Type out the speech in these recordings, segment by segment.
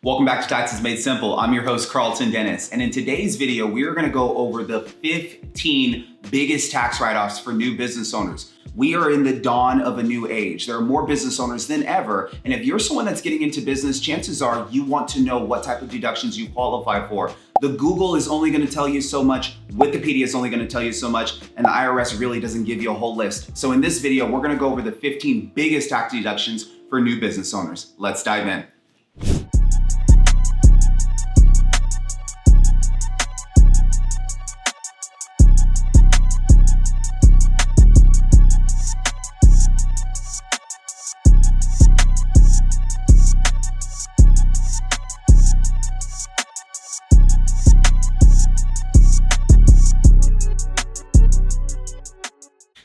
Welcome back to Taxes Made Simple. I'm your host, Karlton Dennis. And in today's video, we are gonna go over the 15 biggest tax write-offs for new business owners. We are in the dawn of a new age. There are more business owners than ever. And if you're someone that's getting into business, chances are you want to know what type of deductions you qualify for. The Google is only gonna tell you so much, Wikipedia is only gonna tell you so much, and the IRS really doesn't give you a whole list. So in this video, we're gonna go over the 15 biggest tax deductions for new business owners. Let's dive in.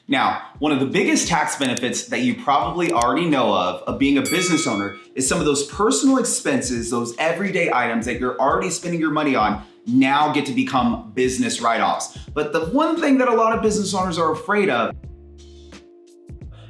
Now, one of the biggest tax benefits that you probably already know of being a business owner is some of those personal expenses, those everyday items that you're already spending your money on now get to become business write-offs. But the one thing that a lot of business owners are afraid of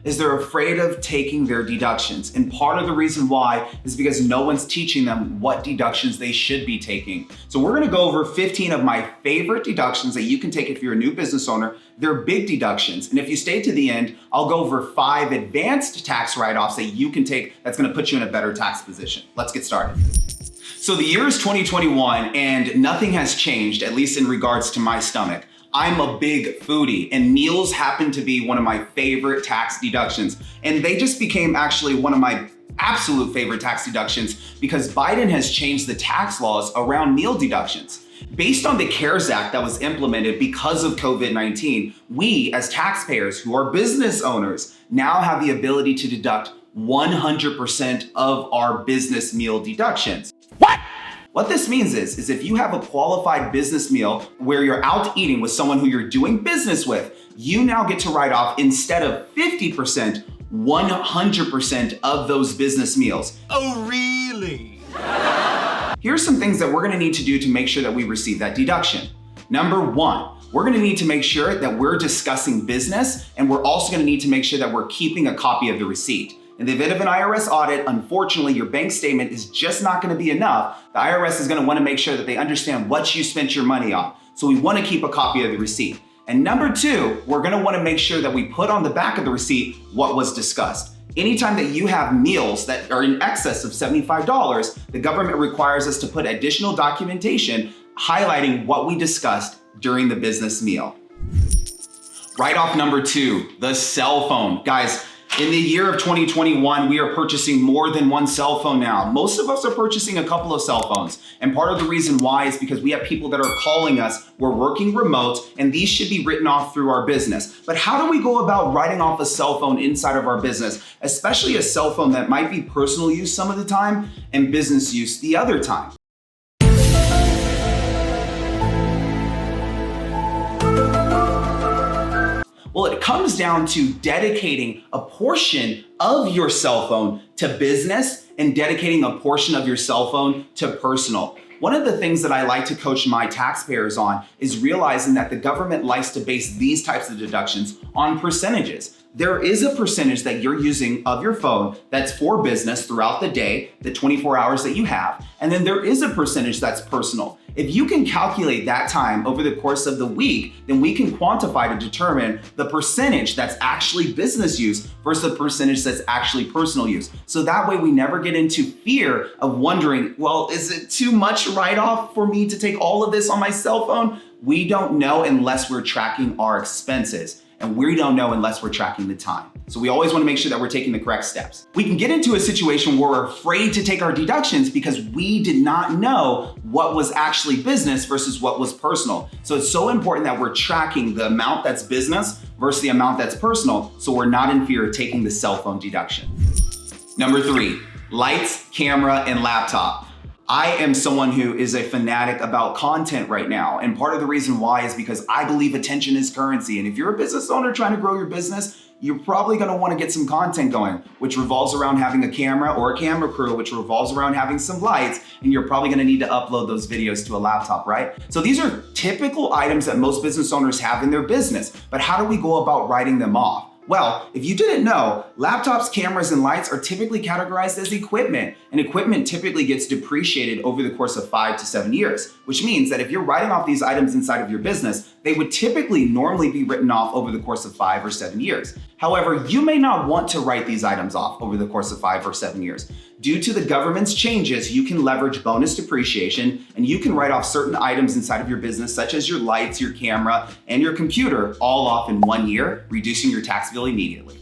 is they're afraid of taking their deductions. And part of the reason why is because no one's teaching them what deductions they should be taking. So we're gonna go over 15 of my favorite deductions that you can take if you're a new business owner. They're big deductions. And if you stay to the end, I'll go over 5 advanced tax write-offs that you can take that's gonna put you in a better tax position. Let's get started. So the year is 2021 and nothing has changed, at least in regards to my stomach. I'm a big foodie and meals happen to be one of my favorite tax deductions. And they just became actually one of my absolute favorite tax deductions because Biden has changed the tax laws around meal deductions. Based on the CARES Act that was implemented because of COVID-19, we as taxpayers who are business owners now have the ability to deduct 100% of our business meal deductions. What this means is if you have a qualified business meal where you're out eating with someone who you're doing business with, you now get to write off instead of 50%, 100% of those business meals. Oh, really? Here's some things that we're gonna need to do to make sure that we receive that deduction. Number 1, we're gonna need to make sure that we're discussing business, and we're also gonna need to make sure that we're keeping a copy of the receipt. In the event of an IRS audit, unfortunately, your bank statement is just not gonna be enough. The IRS is gonna wanna make sure that they understand what you spent your money on. So we wanna keep a copy of the receipt. And number 2, we're gonna wanna make sure that we put on the back of the receipt what was discussed. Anytime that you have meals that are in excess of $75, the government requires us to put additional documentation highlighting what we discussed during the business meal. Write-off number 2, the cell phone. Guys, in the year of 2021, we are purchasing more than one cell phone now. Most of us are purchasing a couple of cell phones. And part of the reason why is because we have people that are calling us, we're working remote, and these should be written off through our business. But how do we go about writing off a cell phone inside of our business, especially a cell phone that might be personal use some of the time and business use the other time? Well, it comes down to dedicating a portion of your cell phone to business and dedicating a portion of your cell phone to personal. One of the things that I like to coach my taxpayers on is realizing that the government likes to base these types of deductions on percentages. There is a percentage that you're using of your phone that's for business throughout the day, the 24 hours that you have, and then there is a percentage that's personal. If you can calculate that time over the course of the week, then we can quantify to determine the percentage that's actually business use versus the percentage that's actually personal use. So that way we never get into fear of wondering, well, is it too much write-off for me to take all of this on my cell phone? We don't know unless we're tracking our expenses. And we don't know unless we're tracking the time. So we always wanna make sure that we're taking the correct steps. We can get into a situation where we're afraid to take our deductions because we did not know what was actually business versus what was personal. So it's so important that we're tracking the amount that's business versus the amount that's personal, so we're not in fear of taking the cell phone deduction. Number 3, lights, camera, and laptop. I am someone who is a fanatic about content right now. And part of the reason why is because I believe attention is currency. And if you're a business owner trying to grow your business, you're probably gonna wanna get some content going, which revolves around having a camera or a camera crew, which revolves around having some lights, and you're probably gonna need to upload those videos to a laptop, right? So these are typical items that most business owners have in their business, but how do we go about writing them off? Well, if you didn't know, laptops, cameras, and lights are typically categorized as equipment, and equipment typically gets depreciated over the course of 5 to 7 years, which means that if you're writing off these items inside of your business, they would typically normally be written off over the course of 5 or 7 years. However, you may not want to write these items off over the course of 5 or 7 years. Due to the government's changes, you can leverage bonus depreciation, and you can write off certain items inside of your business, such as your lights, your camera, and your computer, all off in 1 year, reducing your tax bill immediately.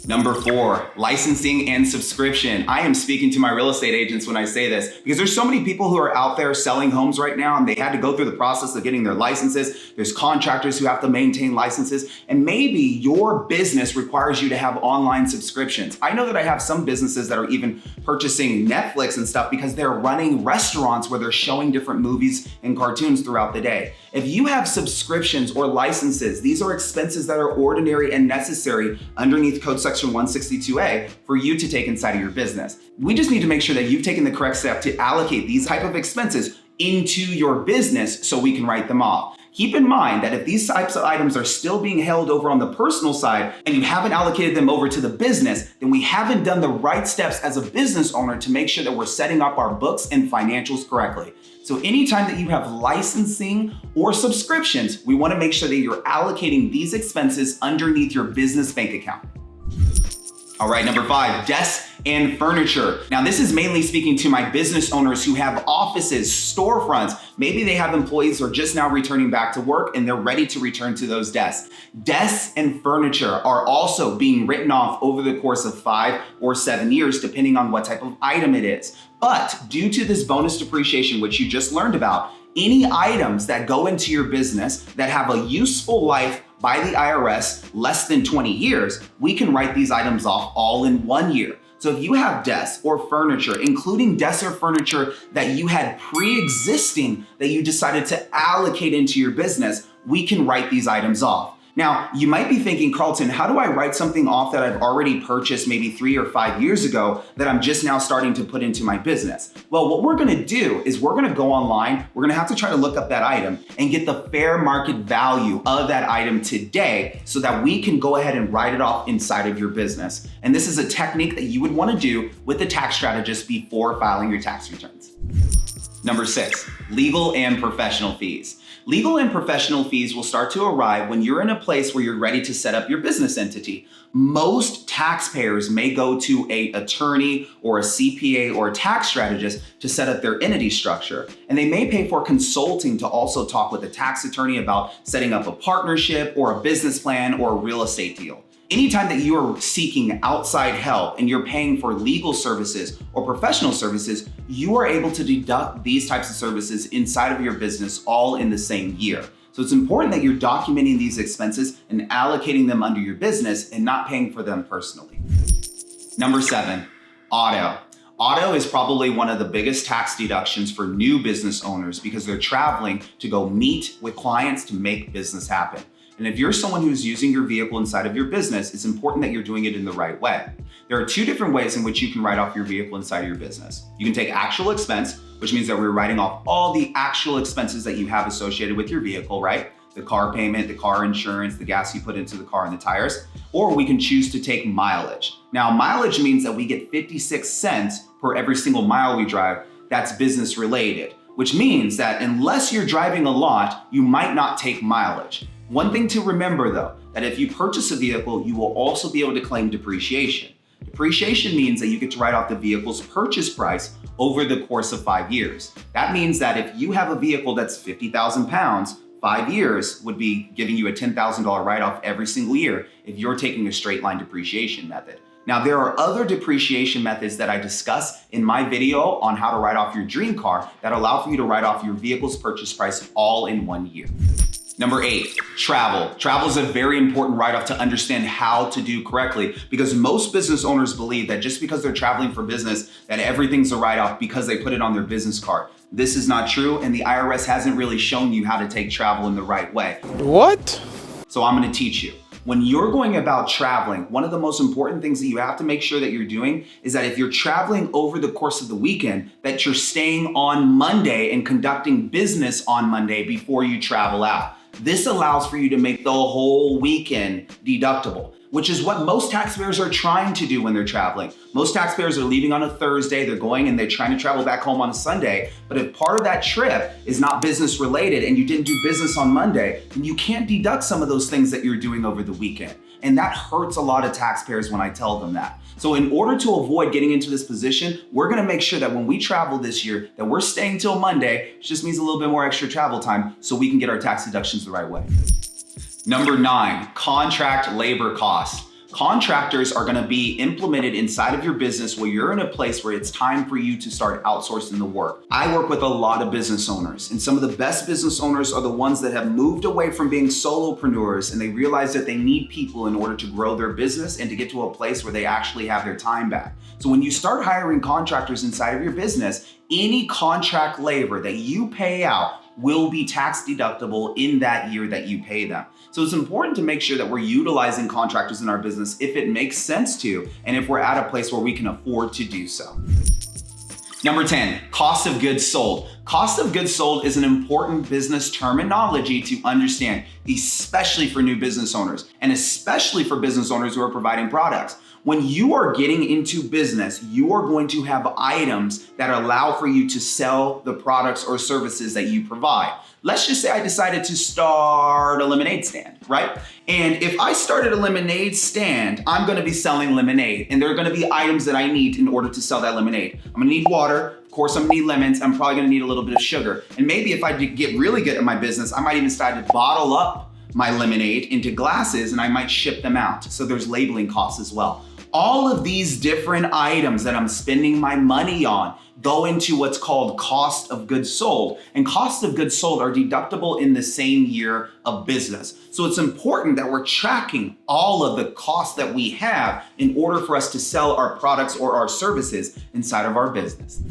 Number 4, licensing and subscription. I am speaking to my real estate agents when I say this because there's so many people who are out there selling homes right now and they had to go through the process of getting their licenses. There's contractors who have to maintain licenses, and maybe your business requires you to have online subscriptions. I know that I have some businesses that are even purchasing Netflix and stuff because they're running restaurants where they're showing different movies and cartoons throughout the day. If you have subscriptions or licenses, these are expenses that are ordinary and necessary underneath Code Section 162A for you to take inside of your business. We just need to make sure that you've taken the correct step to allocate these type of expenses into your business so we can write them off. Keep in mind that if these types of items are still being held over on the personal side and you haven't allocated them over to the business, then we haven't done the right steps as a business owner to make sure that we're setting up our books and financials correctly. So anytime that you have licensing or subscriptions, we want to make sure that you're allocating these expenses underneath your business bank account. All right, number 5, desks and furniture. Now, this is mainly speaking to my business owners who have offices, storefronts. Maybe they have employees who are just now returning back to work and they're ready to return to those desks. Desks and furniture are also being written off over the course of 5 or 7 years, depending on what type of item it is. But due to this bonus depreciation, which you just learned about, any items that go into your business that have a useful life by the IRS less than 20 years, we can write these items off all in 1 year. So if you have desks or furniture, including desks or furniture that you had pre-existing that you decided to allocate into your business, we can write these items off. Now, you might be thinking, Karlton, how do I write something off that I've already purchased maybe 3 or 5 years ago that I'm just now starting to put into my business? Well, what we're gonna do is we're gonna go online, we're gonna have to try to look up that item and get the fair market value of that item today so that we can go ahead and write it off inside of your business. And this is a technique that you would wanna do with the tax strategist before filing your tax returns. Number 6, legal and professional fees. Legal and professional fees will start to arrive when you're in a place where you're ready to set up your business entity. Most taxpayers may go to an attorney or a CPA or a tax strategist to set up their entity structure. And they may pay for consulting to also talk with a tax attorney about setting up a partnership or a business plan or a real estate deal. Anytime that you are seeking outside help and you're paying for legal services or professional services, you are able to deduct these types of services inside of your business all in the same year. So it's important that you're documenting these expenses and allocating them under your business and not paying for them personally. Number 7, auto. Auto is probably one of the biggest tax deductions for new business owners because they're traveling to go meet with clients to make business happen. And if you're someone who's using your vehicle inside of your business, it's important that you're doing it in the right way. There are 2 different ways in which you can write off your vehicle inside of your business. You can take actual expense, which means that we're writing off all the actual expenses that you have associated with your vehicle, right? The car payment, the car insurance, the gas you put into the car and the tires. Or we can choose to take mileage. Now, mileage means that we get 56 cents per every single mile we drive. That's business related, which means that unless you're driving a lot, you might not take mileage. One thing to remember though, that if you purchase a vehicle, you will also be able to claim depreciation. Depreciation means that you get to write off the vehicle's purchase price over the course of 5 years. That means that if you have a vehicle that's 50,000 pounds, 5 years would be giving you a $10,000 write-off every single year if you're taking a straight line depreciation method. Now, there are other depreciation methods that I discuss in my video on how to write off your dream car that allow for you to write off your vehicle's purchase price all in 1 year. Number 8, travel. Travel is a very important write-off to understand how to do correctly because most business owners believe that just because they're traveling for business, that everything's a write-off because they put it on their business card. This is not true, and the IRS hasn't really shown you how to take travel in the right way. What? So I'm gonna teach you. When you're going about traveling, one of the most important things that you have to make sure that you're doing is that if you're traveling over the course of the weekend, that you're staying on Monday and conducting business on Monday before you travel out. This allows for you to make the whole weekend deductible, which is what most taxpayers are trying to do when they're traveling. Most taxpayers are leaving on a Thursday, they're going and they're trying to travel back home on a Sunday. But if part of that trip is not business related and you didn't do business on Monday, then you can't deduct some of those things that you're doing over the weekend. And that hurts a lot of taxpayers when I tell them that. So in order to avoid getting into this position, we're gonna make sure that when we travel this year, that we're staying till Monday, which just means a little bit more extra travel time so we can get our tax deductions the right way. Number 9, contract labor costs. Contractors are gonna be implemented inside of your business where you're in a place where it's time for you to start outsourcing the work. I work with a lot of business owners, and some of the best business owners are the ones that have moved away from being solopreneurs and they realize that they need people in order to grow their business and to get to a place where they actually have their time back. So when you start hiring contractors inside of your business, any contract labor that you pay out will be tax deductible in that year that you pay them. So it's important to make sure that we're utilizing contractors in our business if it makes sense to, and if we're at a place where we can afford to do so. Number 10, cost of goods sold. Cost of goods sold is an important business terminology to understand, especially for new business owners, and especially for business owners who are providing products. When you are getting into business, you are going to have items that allow for you to sell the products or services that you provide. Let's just say I decided to start a lemonade stand, right? And if I started a lemonade stand, I'm gonna be selling lemonade, and there are gonna be items that I need in order to sell that lemonade. I'm gonna need water, of course I'm gonna need lemons, I'm probably gonna need a little bit of sugar. And maybe if I get really good at my business, I might even start to bottle up my lemonade into glasses and I might ship them out. So there's labeling costs as well. All of these different items that I'm spending my money on go into what's called cost of goods sold. And cost of goods sold are deductible in the same year of business. So it's important that we're tracking all of the costs that we have in order for us to sell our products or our services inside of our business.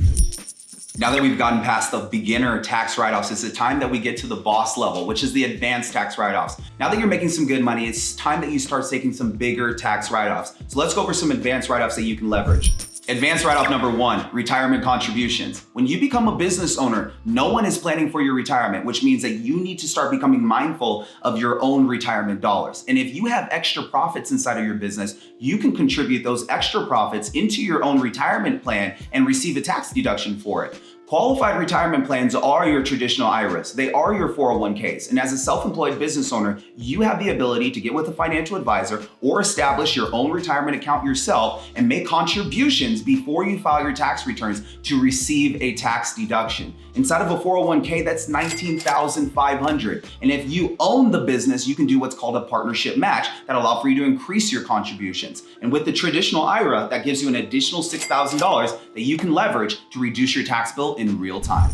Now that we've gotten past the beginner tax write-offs, it's the time that we get to the boss level, which is the advanced tax write-offs. Now that you're making some good money, it's time that you start taking some bigger tax write-offs. So let's go over some advanced write-offs that you can leverage. Advanced write-off number 1, retirement contributions. When you become a business owner, no one is planning for your retirement, which means that you need to start becoming mindful of your own retirement dollars. And if you have extra profits inside of your business, you can contribute those extra profits into your own retirement plan and receive a tax deduction for it. Qualified retirement plans are your traditional IRAs. They are your 401ks. And as a self-employed business owner, you have the ability to get with a financial advisor or establish your own retirement account yourself and make contributions before you file your tax returns to receive a tax deduction. Inside of a 401k, that's $19,500. And if you own the business, you can do what's called a partnership match that allow for you to increase your contributions. And with the traditional IRA, that gives you an additional $6,000 that you can leverage to reduce your tax bill in real time.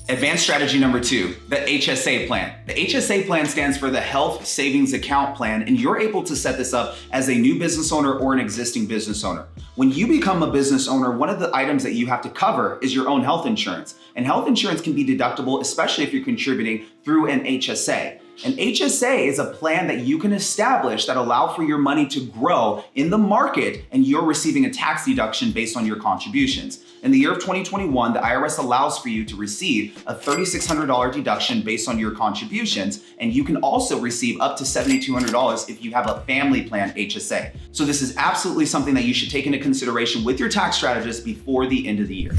Advanced strategy number 2, the HSA plan. The HSA plan stands for the Health Savings Account Plan, and you're able to set this up as a new business owner or an existing business owner. When you become a business owner, one of the items that you have to cover is your own health insurance. And health insurance can be deductible, especially if you're contributing through an HSA. An HSA is a plan that you can establish that allow for your money to grow in the market and you're receiving a tax deduction based on your contributions. In the year of 2021, the IRS allows for you to receive a $3,600 deduction based on your contributions, and you can also receive up to $7,200 if you have a family plan HSA. So this is absolutely something that you should take into consideration with your tax strategist before the end of the year.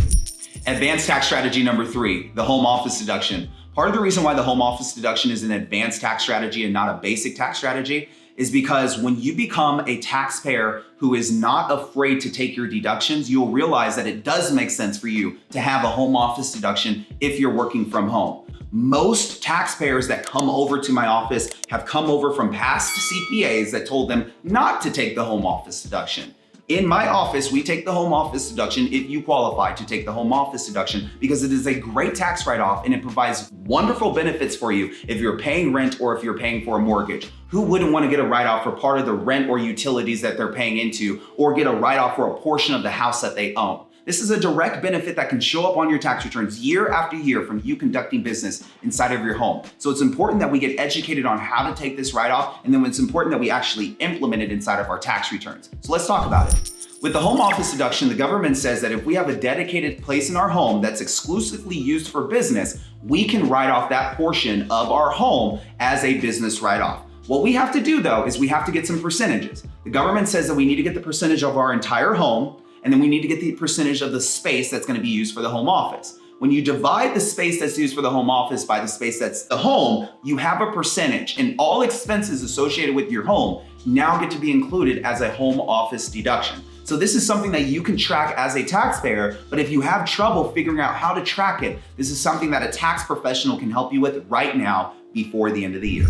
Advanced tax strategy number 3, the home office deduction. Part of the reason why the home office deduction is an advanced tax strategy and not a basic tax strategy is because when you become a taxpayer who is not afraid to take your deductions, you'll realize that it does make sense for you to have a home office deduction if you're working from home. Most taxpayers that come over to my office have come over from past CPAs that told them not to take the home office deduction. In my office, we take the home office deduction if you qualify to take the home office deduction because it is a great tax write-off and it provides wonderful benefits for you if you're paying rent or if you're paying for a mortgage. Who wouldn't want to get a write-off for part of the rent or utilities that they're paying into or get a write-off for a portion of the house that they own? This is a direct benefit that can show up on your tax returns year after year from you conducting business inside of your home. So it's important that we get educated on how to take this write-off, and then it's important that we actually implement it inside of our tax returns. So let's talk about it. With the home office deduction, the government says that if we have a dedicated place in our home that's exclusively used for business, we can write off that portion of our home as a business write-off. What we have to do though is we have to get some percentages. The government says that we need to get the percentage of our entire home, and then we need to get the percentage of the space that's going to be used for the home office. When you divide the space that's used for the home office by the space that's the home, you have a percentage, and all expenses associated with your home now get to be included as a home office deduction. So this is something that you can track as a taxpayer, but if you have trouble figuring out how to track it, this is something that a tax professional can help you with right now before the end of the year.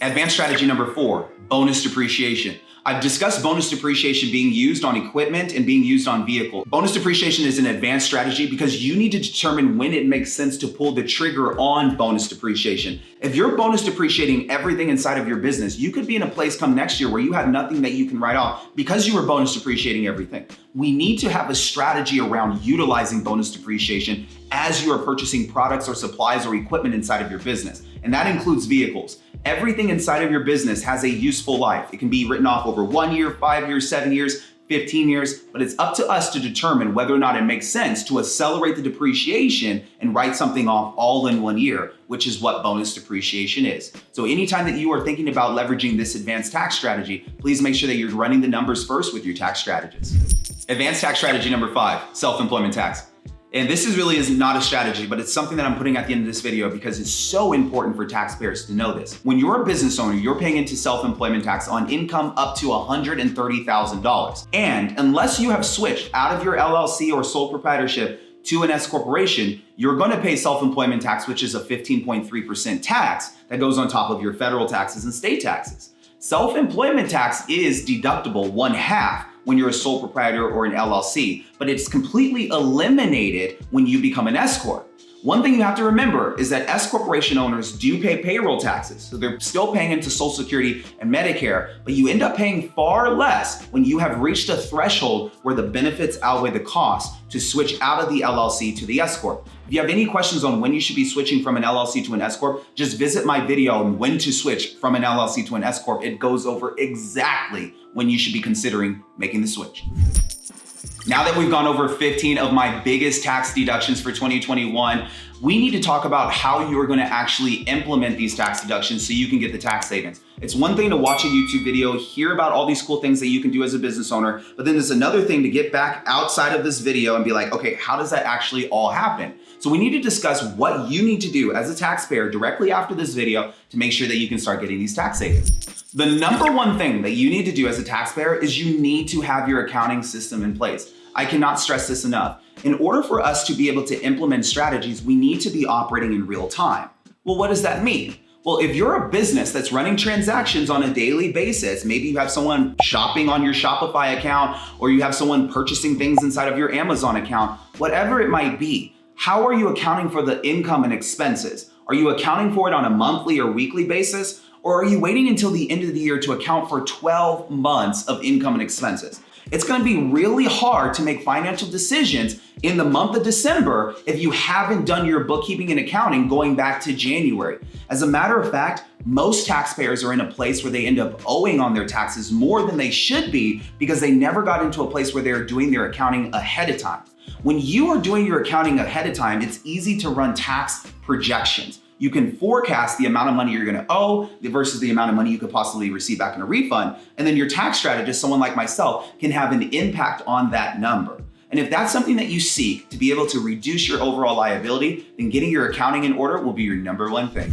Advanced strategy number 4, bonus depreciation. I've discussed bonus depreciation being used on equipment and being used on vehicles. Bonus depreciation is an advanced strategy because you need to determine when it makes sense to pull the trigger on bonus depreciation. If you're bonus depreciating everything inside of your business, you could be in a place come next year where you have nothing that you can write off because you were bonus depreciating everything. We need to have a strategy around utilizing bonus depreciation as you are purchasing products or supplies or equipment inside of your business. And that includes vehicles. Everything inside of your business has a useful life. It can be written off over 1 year, 5 years, 7 years, 15 years, but it's up to us to determine whether or not it makes sense to accelerate the depreciation and write something off all in 1 year, which is what bonus depreciation is. So anytime that you are thinking about leveraging this advanced tax strategy, please make sure that you're running the numbers first with your tax strategist. Advanced tax strategy number 5, self-employment tax. And this really is not a strategy, but it's something that I'm putting at the end of this video because it's so important for taxpayers to know this. When you're a business owner, you're paying into self-employment tax on income up to $130,000. And unless you have switched out of your LLC or sole proprietorship to an S corporation, you're going to pay self-employment tax, which is a 15.3% tax that goes on top of your federal taxes and state taxes. Self-employment tax is deductible 1/2 when you're a sole proprietor or an LLC, but it's completely eliminated when you become an S corp. One thing you have to remember is that S corporation owners do pay payroll taxes, so they're still paying into Social Security and Medicare, but you end up paying far less when you have reached a threshold where the benefits outweigh the cost to switch out of the LLC to the S corp. If you have any questions on when you should be switching from an LLC to an S corp, just visit my video on when to switch from an LLC to an S corp. It goes over exactly when you should be considering making the switch. Now that we've gone over 15 of my biggest tax deductions for 2021, we need to talk about how you're going to actually implement these tax deductions so you can get the tax savings. It's one thing to watch a YouTube video, hear about all these cool things that you can do as a business owner, but then there's another thing to get back outside of this video and be like, okay, how does that actually all happen? So we need to discuss what you need to do as a taxpayer directly after this video to make sure that you can start getting these tax savings. The number one thing that you need to do as a taxpayer is you need to have your accounting system in place. I cannot stress this enough. In order for us to be able to implement strategies, we need to be operating in real time. Well, what does that mean? Well, if you're a business that's running transactions on a daily basis, maybe you have someone shopping on your Shopify account, or you have someone purchasing things inside of your Amazon account, whatever it might be, how are you accounting for the income and expenses? Are you accounting for it on a monthly or weekly basis? Or are you waiting until the end of the year to account for 12 months of income and expenses? It's going to be really hard to make financial decisions in the month of December if you haven't done your bookkeeping and accounting going back to January. As a matter of fact, most taxpayers are in a place where they end up owing on their taxes more than they should be because they never got into a place where they're doing their accounting ahead of time. When you are doing your accounting ahead of time, it's easy to run tax projections. You can forecast the amount of money you're gonna owe versus the amount of money you could possibly receive back in a refund. And then your tax strategist, someone like myself, can have an impact on that number. And if that's something that you seek to be able to reduce your overall liability, then getting your accounting in order will be your number one thing.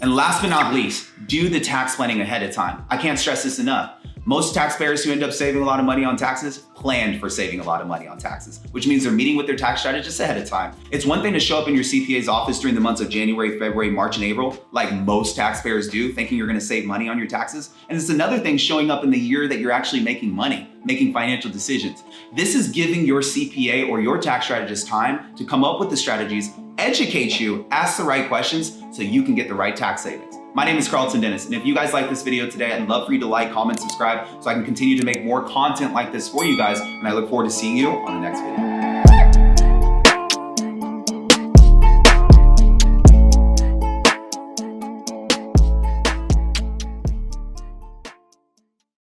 And last but not least, do the tax planning ahead of time. I can't stress this enough. Most taxpayers who end up saving a lot of money on taxes planned for saving a lot of money on taxes, which means they're meeting with their tax strategist ahead of time. It's one thing to show up in your CPA's office during the months of January, February, March, and April, like most taxpayers do, thinking you're gonna save money on your taxes. And it's another thing showing up in the year that you're actually making money, making financial decisions. This is giving your CPA or your tax strategist time to come up with the strategies, educate you, ask the right questions so you can get the right tax savings. My name is Karlton, and if you guys like this video today, I'd love for you to like, comment, subscribe so I can continue to make more content like this for you guys, and I look forward to seeing you on the next video.